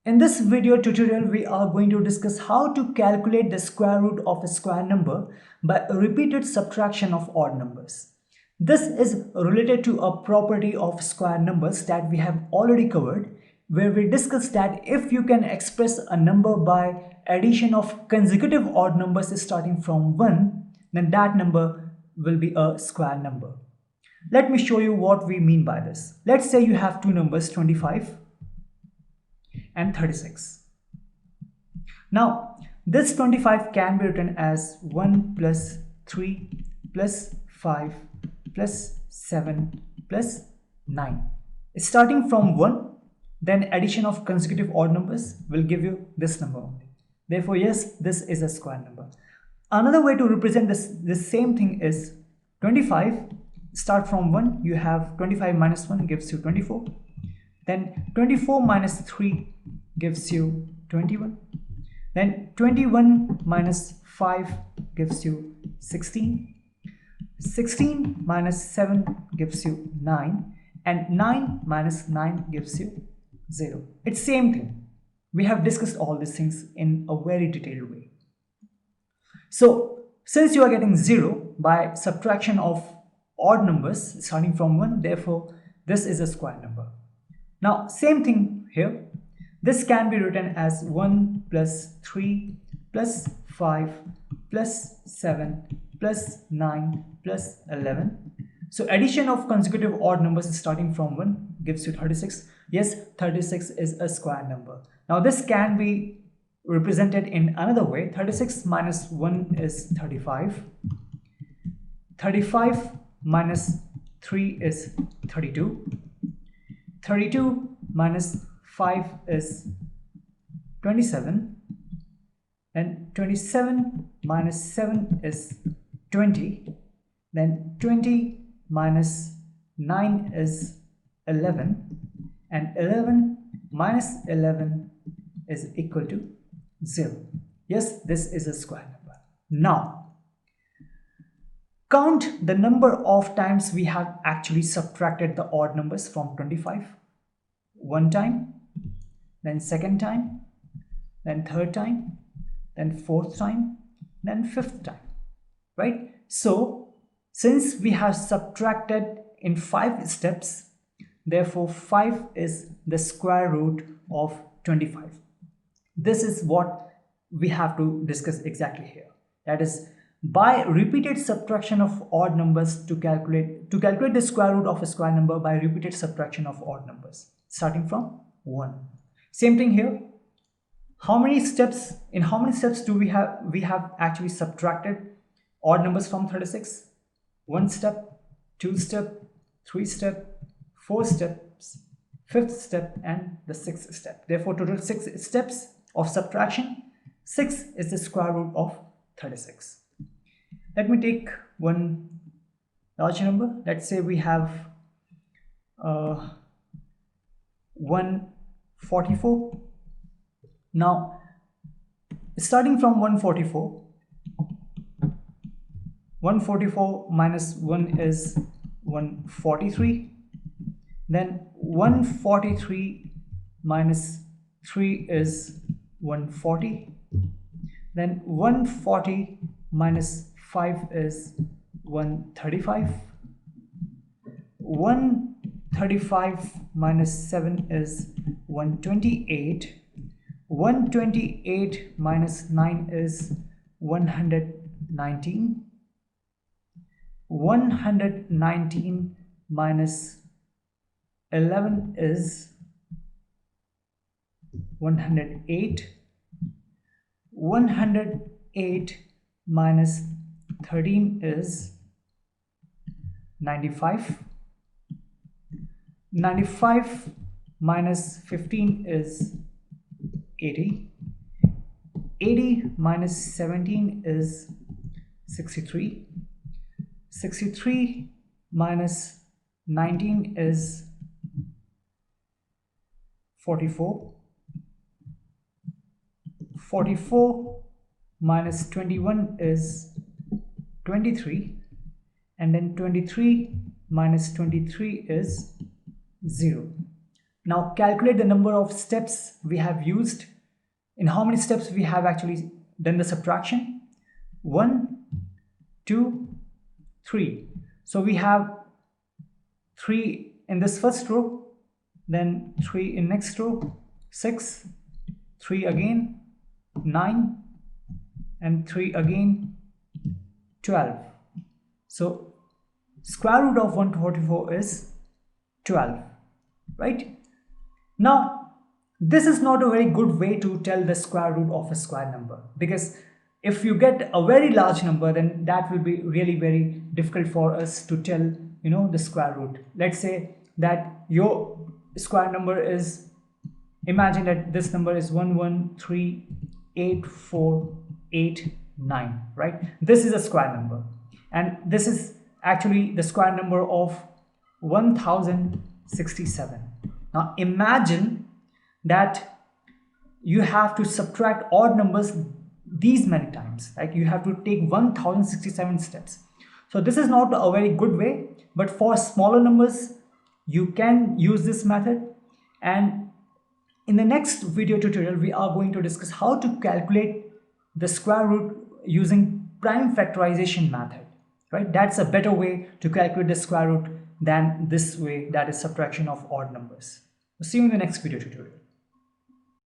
In this video tutorial, we are going to discuss how to calculate the square root of a square number by repeated subtraction of odd numbers. This is related to a property of square numbers that we have already covered, where we discussed that if you can express a number by addition of consecutive odd numbers starting from 1, then that number will be a square number. Let me show you what we mean by this. Let's say you have two numbers, 25 and 36. Now, this 25 can be written as 1 plus 3 plus 5 plus 7 plus 9. Starting from 1, then addition of consecutive odd numbers will give you this number only. Therefore, yes, this is a square number. Another way to represent this same thing is 25. Start from 1, you have 25 minus 1 gives you 24. Then 24 minus 3 gives you 21. Then 21 minus 5 gives you 16. 16 minus 7 gives you 9. And 9 minus 9 gives you 0. It's same thing. We have discussed all these things in a very detailed way. So, since you are getting 0 by subtraction of odd numbers starting from 1, therefore this is a square number. Now, same thing here. This can be written as 1 plus 3 plus 5 plus 7 plus 9 plus 11. So addition of consecutive odd numbers starting from 1 gives you 36. Yes, 36 is a square number. Now this can be represented in another way. 36 minus 1 is 35. 35 minus 3 is 32. 32 minus 5 is 27, and 27 minus 7 is 20, then 20 minus 9 is 11, and 11 minus 11 is equal to 0. Yes, this is a square number. Now, count the number of times we have actually subtracted the odd numbers from 25. One time, then second time, then third time, then fourth time, then fifth time, right? So, since we have subtracted in 5 steps, therefore 5 is the square root of 25. This is what we have to discuss exactly here. That is, by repeated subtraction of odd numbers to calculate the square root of a square number by repeated subtraction of odd numbers starting from 1. Same thing here. In how many steps do we have actually subtracted odd numbers from 36? 1 step, 2 step, 3 step, 4 steps, 5th step, and the 6th step. Therefore, total 6 steps of subtraction. 6 is the square root of 36. Let me take one large number. Let's say we have 144. Now, starting from 144 minus 1 is 143. Then 143 minus 3 is 140. Then 140 minus 5 is 135. 135 minus 7 is 128. 128 minus 9 is 119. 119 minus 11 is 108. 108 minus 13 is 95. 95 minus 15 is 80. 80 minus 17 is 63. 63 minus 19 is 44. 44 minus 21 is 23, and then 23 minus 23 is 0. Now calculate the number of steps we have used. In how many steps we have actually done the subtraction? 1, 2, 3. So we have 3 in this first row, then 3 in next row, 6, 3 again, 9, and 3 again, 12. So square root of 144 is 12, right? Now this is not a very good way to tell the square root of a square number, because if you get a very large number, then that will be really very difficult for us to tell, the square root. Let's say that your square number is, imagine that this number is 1138489, right? This is a square number, and this is actually the square number of 1067. Now imagine that you have to subtract odd numbers these many times, like you have to take 1067 steps. So this is not a very good way, but for smaller numbers you can use this method. And in the next video tutorial we are going to discuss how to calculate the square root using prime factorization method, right? That's a better way to calculate the square root than this way, that is subtraction of odd numbers. See you in the next video tutorial.